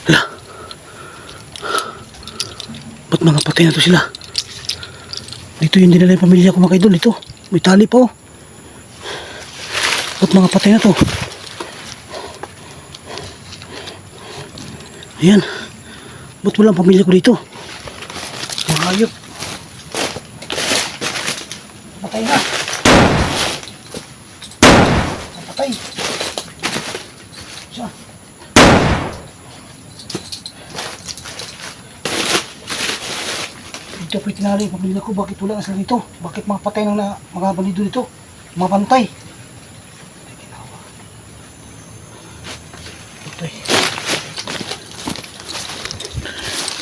Hala. Ba't mga patay na to sila? Dito yung dinala yung pamilya ko mga idol. Ito. May tali pa oh. Ba't mga patay na to? Ayan. Ba't walang pamilya ko dito? Mga hayop. Patay na. Patay. Siya. Dito po itinali yung pamilya ko. Bakit wala na sila dito? Bakit mga patay ng mga bandido dito? Mga bantay. Patay.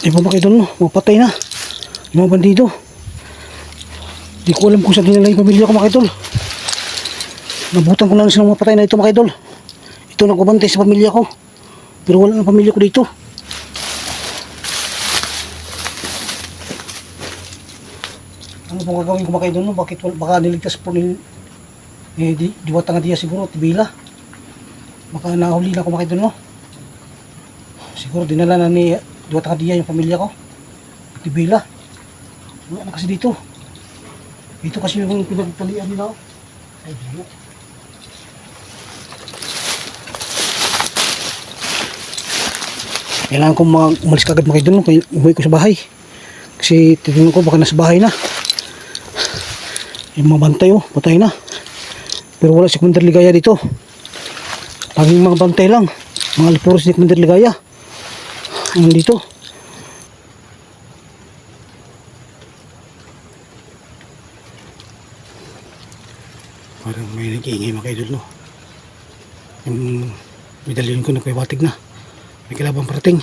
Di ba mga idol no? Mga patay na. Yung mga bandido. Di ko alam kung saan dinala yung pamilya ko mga idol. Nabutan ko lang silang mga patay na ito mga idol. Ito nagbabantay sa pamilya ko. Pero wala ng pamilya ko dito. Ano pong gagawin ko mga idol no? Bakit baka niligtas po ni Diwata nga diya siguro, Tibila. Baka nahuli na ako mga idol no? Siguro dinala na ni Diwata nga diya yung pamilya ko, Tibila. Wala na kasi dito. Dito kasi yung pinagtalian nila. Ay, dito. Kailangan ko umalis kagad mga idol no? Kaya umuwi ko sa bahay. Kasi titignan ko baka nasa bahay na. Yung mga bantay oh, patay na. Pero wala si Commander Ligaya dito. Laging mga bantay lang. Mga alipuros ni Commander Ligaya. Ayun dito. Parang may nag-iingay mga idol no. Yung medalyon ko nagpapatig na. May kalabang parating.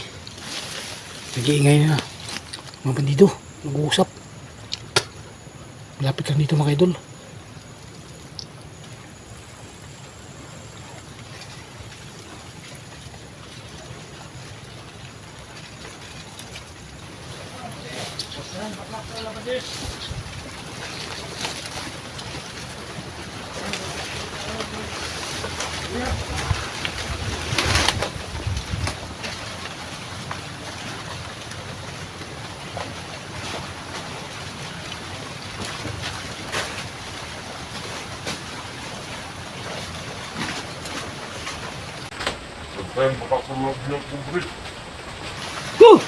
Nag-iingay na. Mga bandido. Nag-uusap. Malapit lang dito mga idol. Then bakasulog yung kubri. Huh!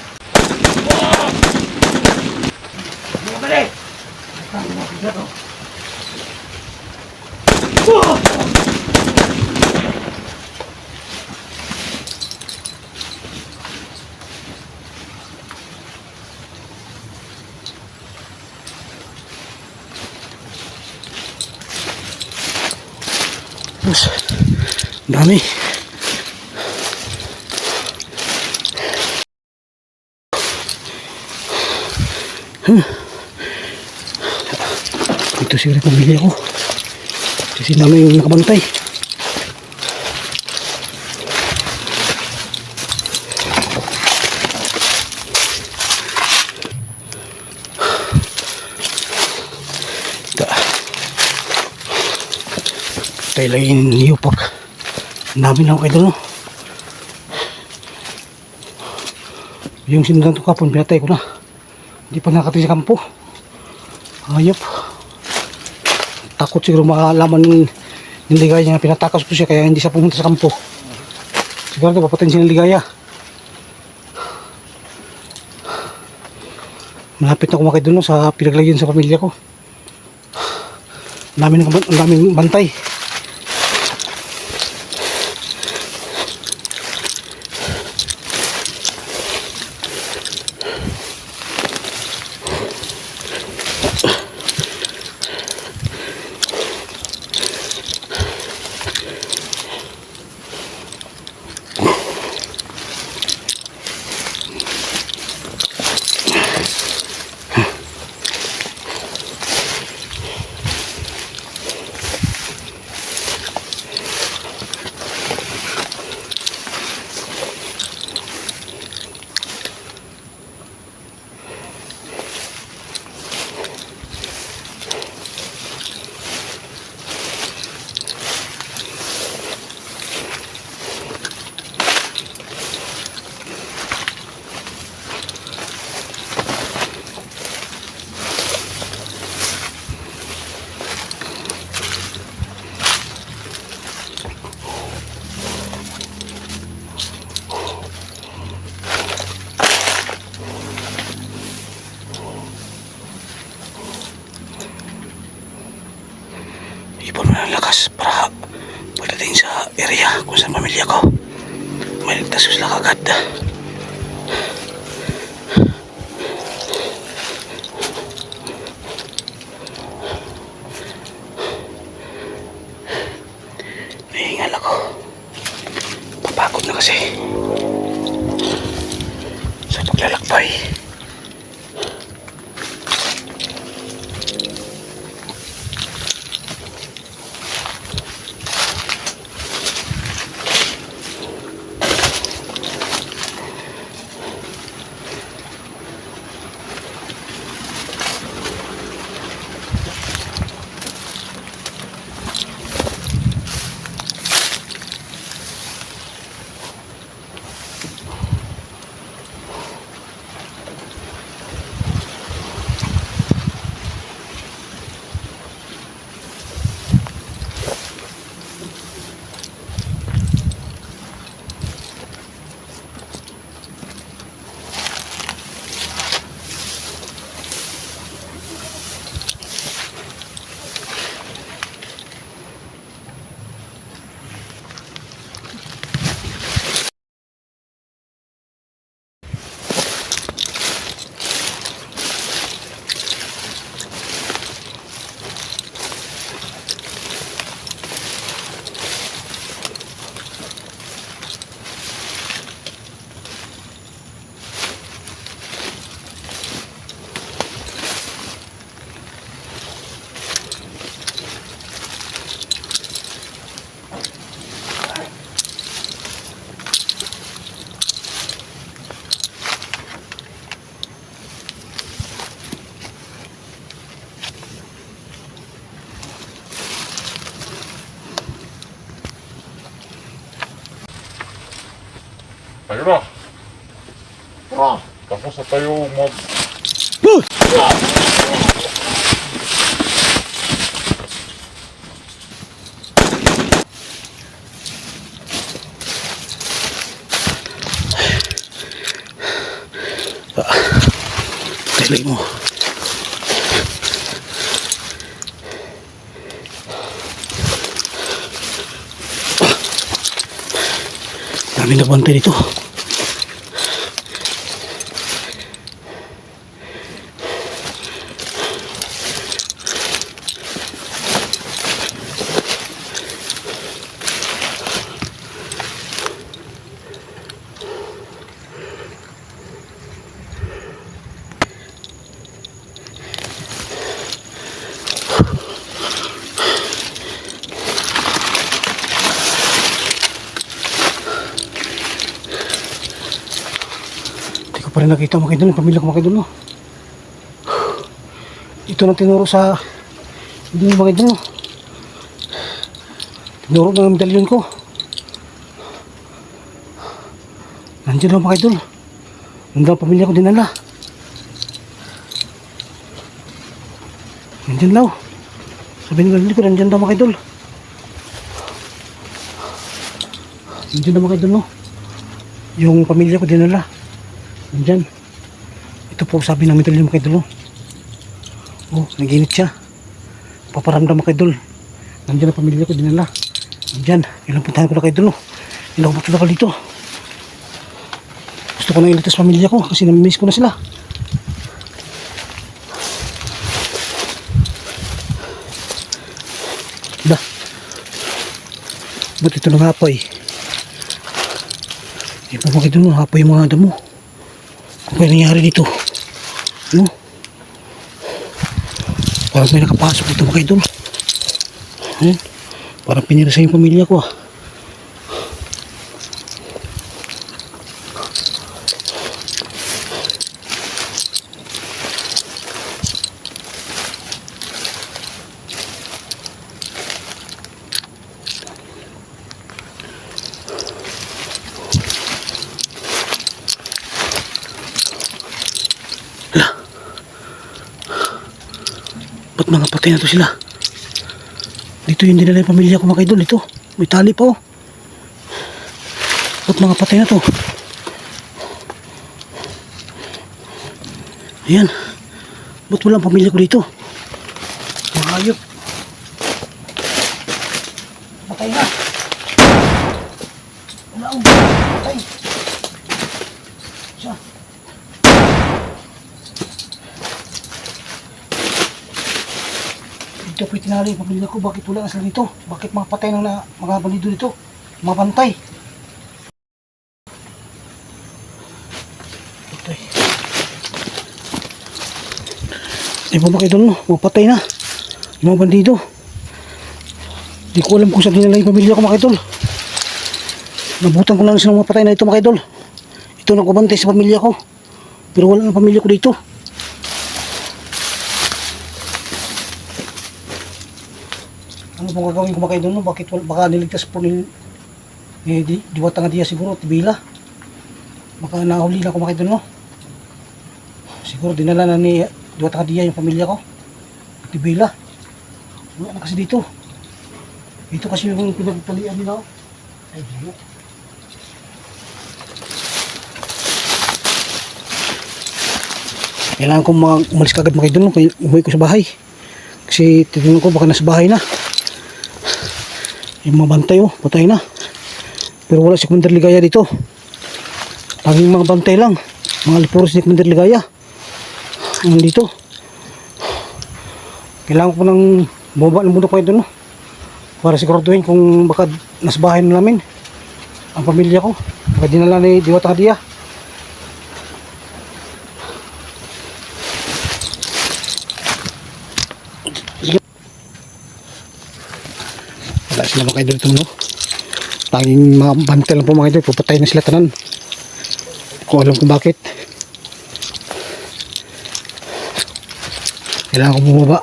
Ano ba rin? Ano ba rin? Dami. Ito siguro pamilya ko. Kasi dami yung nakabantay. Tayo lang yung niyupak. Ang dami na ako kayo no. Yung sinundan ko kapon, pinatay ko na. Hindi pa nakatay sa kampo. Ayop. Takot siguro makalaman ng Ligaya na pinatakas ko siya kaya hindi siya pumunta sa kampo. Siguro ito papatayin siya ng Ligaya. Malapit na kumakay doon sa pinaglagyan sa pamilya ko. Ang daming bantay. kung saan pamilya ko. Maligtas ko sila kagad. Nahingal ako. Papagod na kasi sa paglalakbay. Tayo na. Tapos na tayo mag... Tailay mo. Dami nagbantay dito. Pa rin nakita mga idol, pamilya ko mga idol, no? Ito na tinuro sa hindi mga idol, no? Tinuro ng medalyon ko. Nandiyan daw mga idol. Nandiyan ang pamilya ko dinala. Nandiyan daw. Sabi ng medalyon ko, nandiyan daw mga idol. Nandiyan daw mga idol, no? Yung pamilya ko dinala. Nandyan. Ito po sabi ng medalyon mga idol. Oh, naginit siya. Paparamdam mga idol. Nandyan ang pamilya ko dinala. Nandyan. Ilang puntahan ko na kayo idol. Ilang puntahan ko dito. Gusto ko na ilitas pamilya ko kasi namimiss ko na sila. Bah. Ba't ito nang hapay? Hindi po mga idol, hapay yung mga damo. Ano nangyari dito? Ano? Parang may nakapasok dito mga idol. Parang pinira sa yung pamilya ko ah. Ba't mga patay na to sila? Dito yung dinala yung pamilya ko mga idol. Ito, may tali pa oh. Ba't mga patay na to? Ayan. Ba't walang pamilya ko dito? Mga hayop. Patay na. Siya. Dito po itinali yung pamilya ko. Bakit wala na sila dito? Bakit mga patay na mga bandido dito? Mga bantay. Patay. Di ba mga idol, no? Mga patay na. Yung mga bandido. Di ko alam kung saan dinala yung pamilya ko mga idol. Nabutan ko lang sila mga patay na ito mga idol. Ito nagkabantay sa pamilya ko. Pero wala ng pamilya ko dito. Ano pong gagawin ko mga idol, no? Bakit baka niligtas po ni Diwata nga diya siguro, Tibila. Baka nahuli na ako mga idol, no? Siguro dinala na ni Diwata nga diya yung pamilya ko, Tibila. Wala na kasi dito. Dito kasi yung pinagtalian nila. Ay, diyo. Kailangan ko umalis kagad mga idol, no? Umuwi ko sa bahay. Kasi titignan ko baka nasa bahay na. Yung mga bantay, oh, patay na. Pero wala si Commander Ligaya dito. Laging mga bantay lang. Mga lipuros ni Commander Ligaya. Ang dito. Kailangan ko ng bumaba ng bundok mga idol, no? Para siguraduhin kung baka nasa bahay na namin ang pamilya ko. Baka dinala ni Diwata Hadia. Wala sila mga idol ito, no? Tanging mga bantay lang po mga idol. Pupatay na sila tanan. Kung alam kung bakit. Kailangan ko bumaba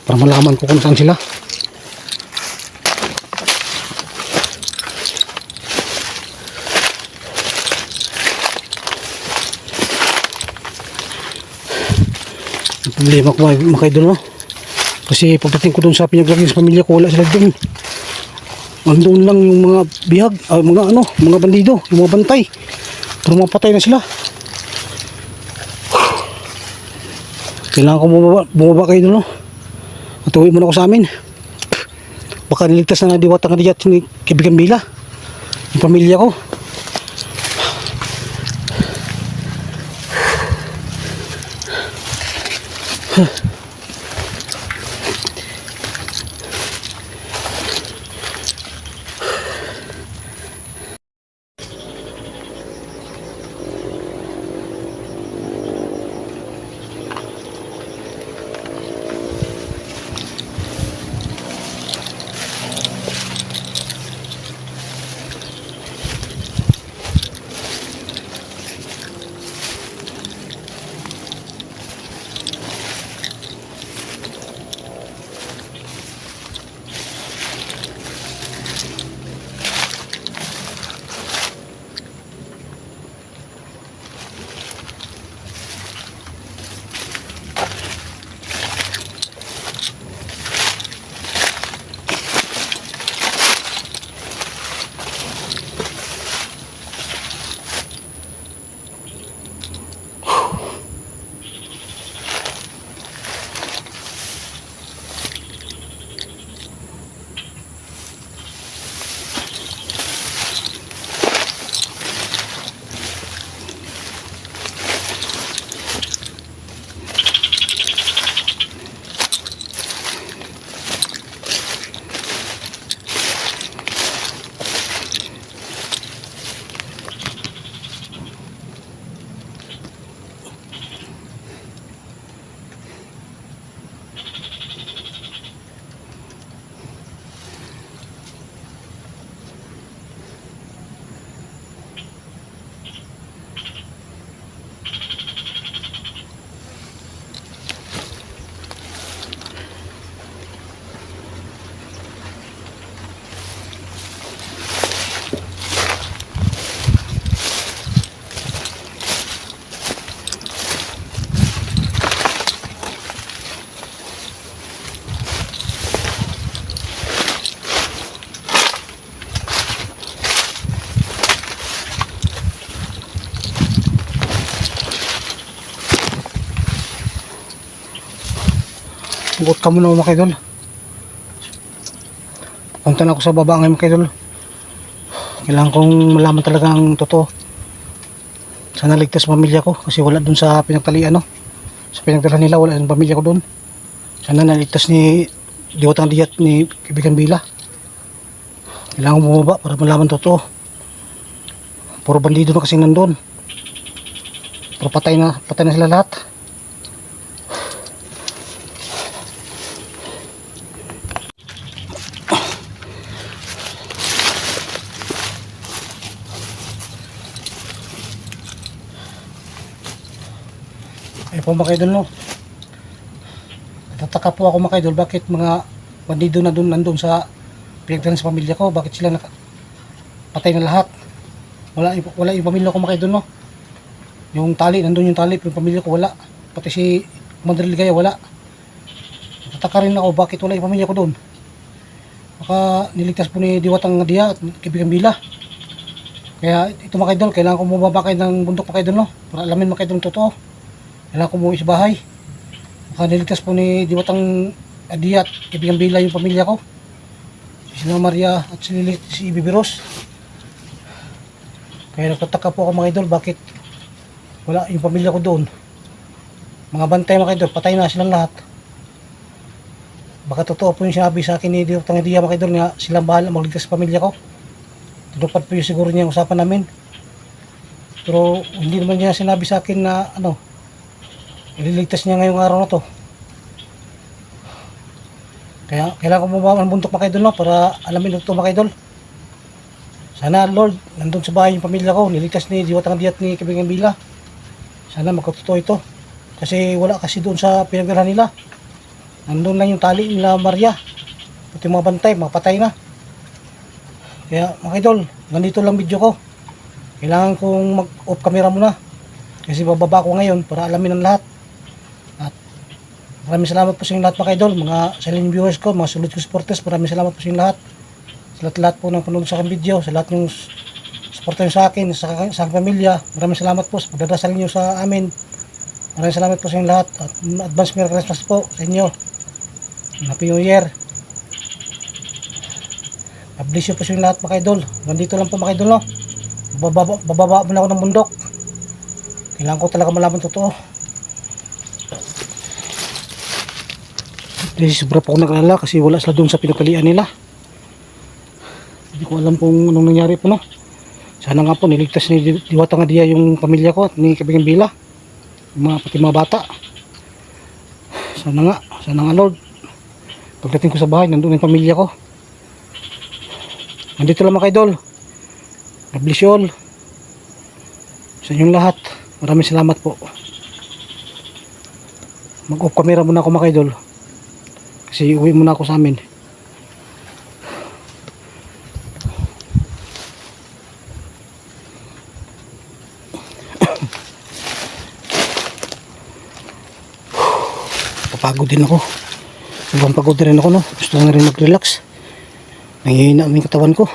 para malaman ko kung saan sila. Ang problema ko mga idol, no? Kasi pagdating ko doon sa pinaglagyan sa pamilya ko, wala sila doon. Andun lang yung mga bihag, mga bandido, yung mga bantay. Pero mga patay na sila. Kailangan ko bumaba kayo doon, no? At uwi muna ako sa amin. Baka niligtas na Diwata nga diya at kaibigan Bila, yung pamilya ko. Hugot ka muna mga kaidol. Punta na ako sa baba ngayon mga kaidol. Kailangan kong malaman talaga ang totoo. Sana ligtas pamilya ko kasi wala dun sa pinagtalian, no? Sa pinagdala nila, wala yung pamilya ko dun. Sana naligtas ni Diwatang Diyat ni Kaibigan Bila. Kailangan bumaba para malaman totoo. Puro bandido na kasi nandun. Pero patay na sila lahat. Eh po mga idol, no? Natataka po ako mga idol, bakit mga bandido na doon nandun sa pinagdalan sa pamilya ko, bakit sila patay na lahat? Wala yung pamilya ko mga idol, no? Yung tali, nandun yung tali, pero yung pamilya ko wala. Pati si Commander Ligaya wala. Natataka rin ako, bakit wala yung pamilya ko doon? Baka niligtas po ni Diwatang Diya at Kaibigan Bila. Kaya ito mga idol, kailangan ko bumaba kayo ng bundok mga idol, no? Para alamin mga idol yung totoo. Kailangan ko umuwi sa bahay. Baka niligtas po ni Diwatang Diya at Kaibigan Bila yung pamilya ko. Si Maria at si Bibiros. Kaya nagtataka po ako mga idol, bakit wala yung pamilya ko doon. Mga bantay mga idol, patay na silang lahat. Baka totoo po yung sinabi sa akin ni Diwatang Diya mga idol, nga silang bahala magligtas sa pamilya ko. Tinupad po yung siguro niya yung usapan namin. Pero hindi naman niya sinabi sa akin na ililigtas niya ngayong araw na to. Kaya kailangan ko bumaba ng bundok mga idol, no? Para alamin ito mga idol. Sana Lord, nandun sa bahay yung pamilya ko, niligtas ni Diwatang Diyat ni Kaibigan Bila. Sana magkatotoo ito. Kasi wala kasi doon sa pinagdala nila. Nandun lang yung tali nila Maria. Pati mga bantay, mga patay na. Kaya mga idol, ganito lang video ko. Kailangan kong mag-off camera muna. Kasi bababa ko ngayon para alamin ang lahat. At maraming salamat po sa inyong lahat mga idol, mga silent viewers ko, mga sulod ko supporters. Maraming salamat po sa inyong lahat. Sa lahat po ng panood sa aking video, sa lahat yung suporta nyo sa akin, sa aking pamilya. Maraming salamat po sa pagdadasal nyo sa amin. Maraming salamat po sa inyong lahat. At advance Merry Christmas po sa inyo. Happy New Year. God bless you po sa inyong lahat mga idol. Nandito lang po mga idol, no? Bababa muna ako ng bundok. Kailangan ko talaga malaman totoo. Kasi sobra po ako nag-alala kasi wala sila doon sa pinagkalian nila. Hindi ko alam kung anong nangyari po, no? Sana nga po niligtas ni Diwatang Diya yung pamilya ko at ni Kaibigan Bila. Pati mga bata. Sana nga Lord. Pagdating ko sa bahay, nandun yung pamilya ko. Nandito lang mga idol. God bless you all. Sa inyong lahat. Maraming salamat po. Mag-off camera muna ako mga idol. Kasi uwi muna ako sa amin. Papagod din ako. Sobrang pagod rin ako, no? Gusto na rin mag-relax. Nangihina ang katawan ko.